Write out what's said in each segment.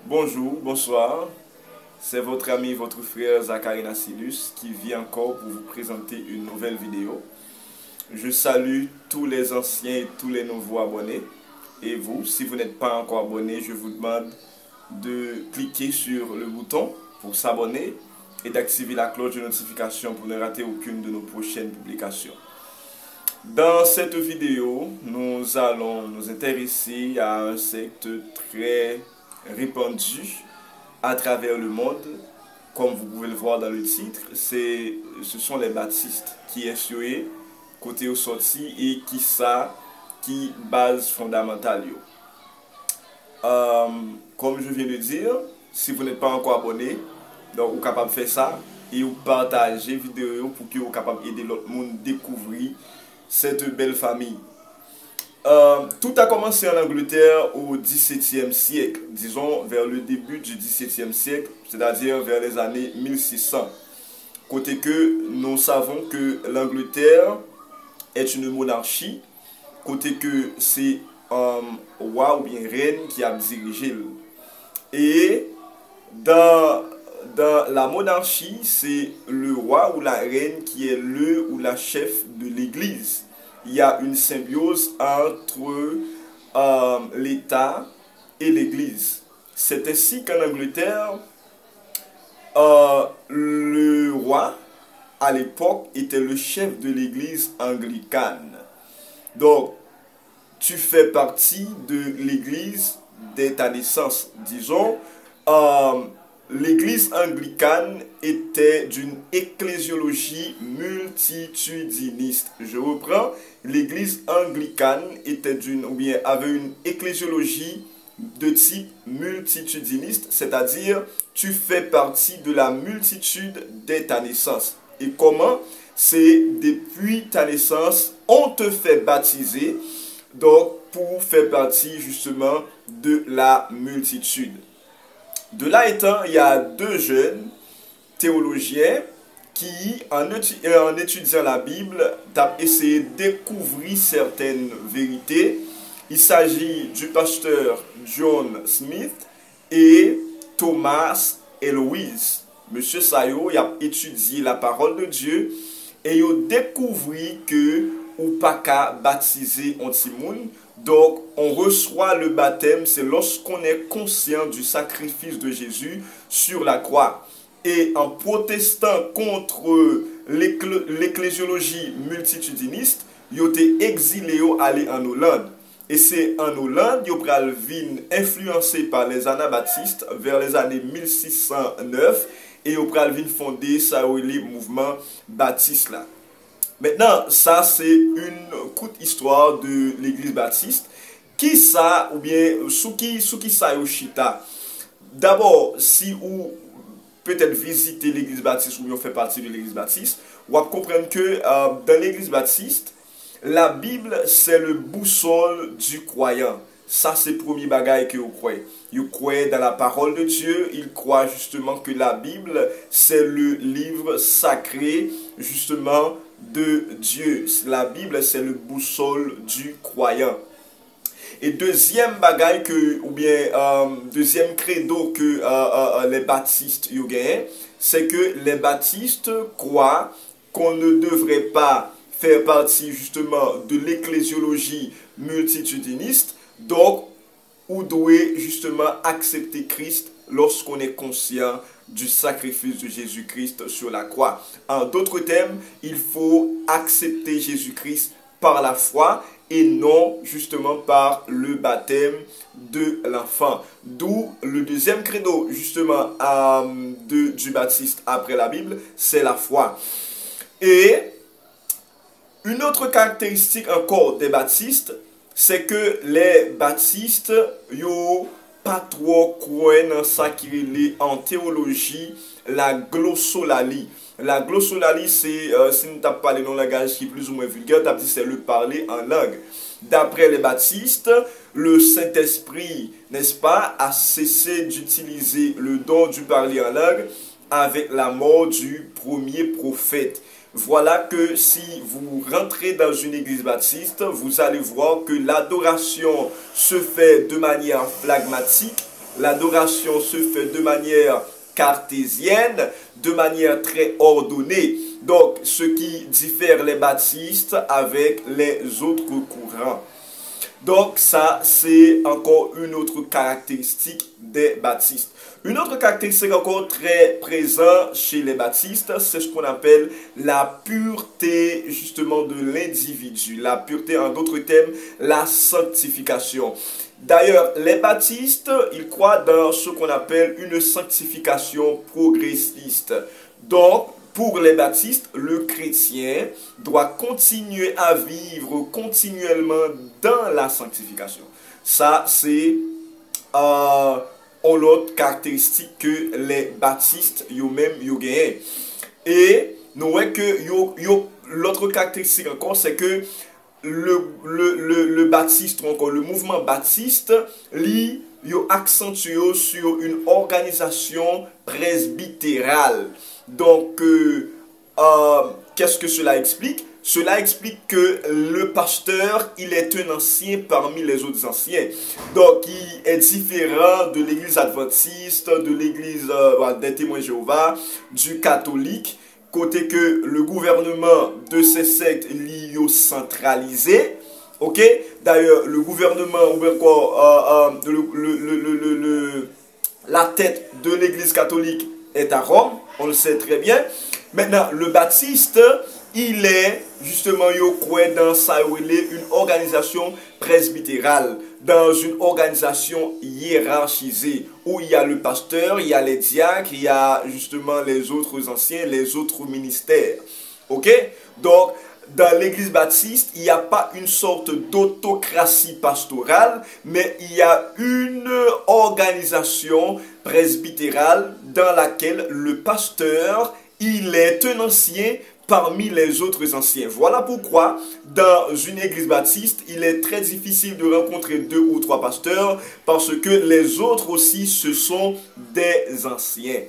Bonjour, bonsoir. C'est votre ami, votre frère Zachary Nassilus qui vient encore pour vous présenter une nouvelle vidéo. Je salue tous les anciens et tous les nouveaux abonnés. Et vous, si vous n'êtes pas encore abonné, je vous demande de cliquer sur le bouton pour s'abonner et d'activer la cloche de notification pour ne rater aucune de nos prochaines publications. Dans cette vidéo, nous allons nous intéresser à un secte très répandu à travers le monde. Comme vous pouvez le voir dans le titre, ce sont les baptistes qui est sur côté au sorti et qui base fondamentale. Comme je viens de dire, si vous n'êtes pas encore abonné, donc vous êtes capable de faire ça et vous partager la vidéo pour que vous soyez capable d'aider l'autre monde à découvrir cette belle famille. Tout a commencé en Angleterre au XVIIe siècle, disons vers le début du XVIIe siècle, c'est-à-dire vers les années 1600. Côté que nous savons que l'Angleterre est une monarchie, côté que c'est un roi ou bien reine qui a dirigé. Et dans la monarchie, c'est le roi ou la reine qui est le ou la chef de l'église. Il y a une symbiose entre l'État et l'Église. C'est ainsi qu'en Angleterre, le roi, à l'époque, était le chef de l'Église anglicane. Donc, tu fais partie de l'Église dès ta naissance. Disons, l'Église anglicane était d'une ecclésiologie multitudiniste. Je reprends, l'Église anglicane avait une ecclésiologie de type multitudiniste, c'est-à-dire tu fais partie de la multitude dès ta naissance. Et comment? C'est depuis ta naissance, on te fait baptiser, donc pour faire partie justement de la multitude. De là étant, il y a deux jeunes théologiens qui, en étudiant la Bible, ont essayé de découvrir certaines vérités. Il s'agit du pasteur John Smith et Thomas Eloise. Monsieur Sayo a étudié la parole de Dieu et il a découvert que ou pas qu'à baptiser Antimoun. Donc, on reçoit le baptême, c'est lorsqu'on est conscient du sacrifice de Jésus sur la croix. Et en protestant contre l'ecclésiologie multitudiniste, ils ont été exilés aller en Hollande. Et c'est en Hollande qu'ils ont été influencés par les anabaptistes vers les années 1609 et ils ont fondé le mouvement baptiste là. Maintenant, ça c'est une courte histoire de l'église baptiste. Qui ça, ou bien, sous qui ça yoshita? D'abord, si vous peut-être visiter l'église baptiste ou bien fait partie de l'église baptiste, vous allez comprendre que dans l'église baptiste, la Bible c'est le boussole du croyant. Ça c'est le premier bagage que vous croyez. Vous croyez dans la parole de Dieu, il croit justement que la Bible c'est le livre sacré justement de Dieu. La Bible c'est le boussole du croyant. Et deuxième bagaille deuxième credo que les baptistes ont gagné, c'est que les baptistes croient qu'on ne devrait pas faire partie justement de l'ecclésiologie multitudiniste, donc on doit justement accepter Christ lorsqu'on est conscient du sacrifice de Jésus-Christ sur la croix. En d'autres termes, il faut accepter Jésus-Christ par la foi et non justement par le baptême de l'enfant. D'où le deuxième credo justement du baptiste après la Bible, c'est la foi. Et une autre caractéristique encore des baptistes, c'est que les baptistes n'ont pas trop croire dans ça qui est en théologie la glossolalie. La glossolalie, c'est, si nous avons parlé dans un langage qui est plus ou moins vulgaire, c'est le parler en langue. D'après les baptistes, le Saint-Esprit, n'est-ce pas, a cessé d'utiliser le don du parler en langue avec la mort du premier prophète. Voilà que si vous rentrez dans une église baptiste, vous allez voir que l'adoration se fait de manière phlegmatique l'adoration se fait de manière cartésienne, de manière très ordonnée. Donc, ce qui diffère les baptistes avec les autres courants. Donc, ça, c'est encore une autre caractéristique des baptistes. Une autre caractéristique encore très présente chez les baptistes, c'est ce qu'on appelle la pureté, justement, de l'individu. La pureté, en d'autres termes, la sanctification. D'ailleurs, les baptistes, ils croient dans ce qu'on appelle une sanctification progressiste. Donc, pour les baptistes, le chrétien doit continuer à vivre continuellement dans la sanctification. Ça, c'est l'autre caractéristique que les baptistes eux-mêmes ont gagné. Et nous voyons que l'autre caractéristique encore, c'est que le baptiste, ou encore le mouvement baptiste, lui, accentue sur une organisation presbytérale. Donc, qu'est-ce que cela explique? Cela explique que le pasteur, il est un ancien parmi les autres anciens. Donc, il est différent de l'église adventiste, de l'église des témoins de Jéhovah, du catholique, côté que le gouvernement de ces sectes est centralisé. Ok? D'ailleurs, le gouvernement, ou encore la tête de l'église catholique est à Rome, on le sait très bien. Maintenant, le baptiste, il est justement dans une organisation presbytérale, dans une organisation hiérarchisée, où il y a le pasteur, il y a les diacres, il y a justement les autres anciens, les autres ministères. Ok? Donc, dans l'église baptiste, il n'y a pas une sorte d'autocratie pastorale, mais il y a une organisation presbytérale dans laquelle le pasteur, il est un ancien parmi les autres anciens. Voilà pourquoi, dans une église baptiste, il est très difficile de rencontrer 2 ou 3 pasteurs, parce que les autres aussi, ce sont des anciens.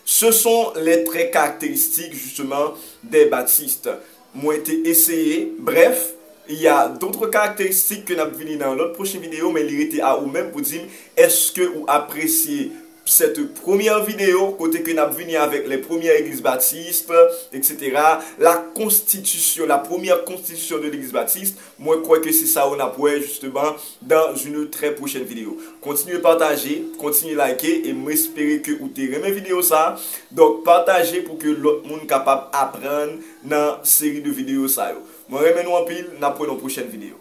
Ce sont les traits caractéristiques justement des baptistes. Moi, été essayé. Bref, il y a d'autres caractéristiques que nous avons vues dans l'autre prochaine vidéo, mais il était à vous-même pour dire est-ce que vous appréciez cette première vidéo, côté que nous avons vu avec les premières églises baptistes, etc. La constitution, la première constitution de l'église baptiste, moi je crois que c'est ça on a pour justement dans une très prochaine vidéo. Continuez à partager, continuez à liker et m'espérer que vous avez aimé vidéo ça. Donc partagez pour que l'autre monde capable d'apprendre dans cette série de vidéos ça. Moi je vous en pile, dans une prochaine vidéo.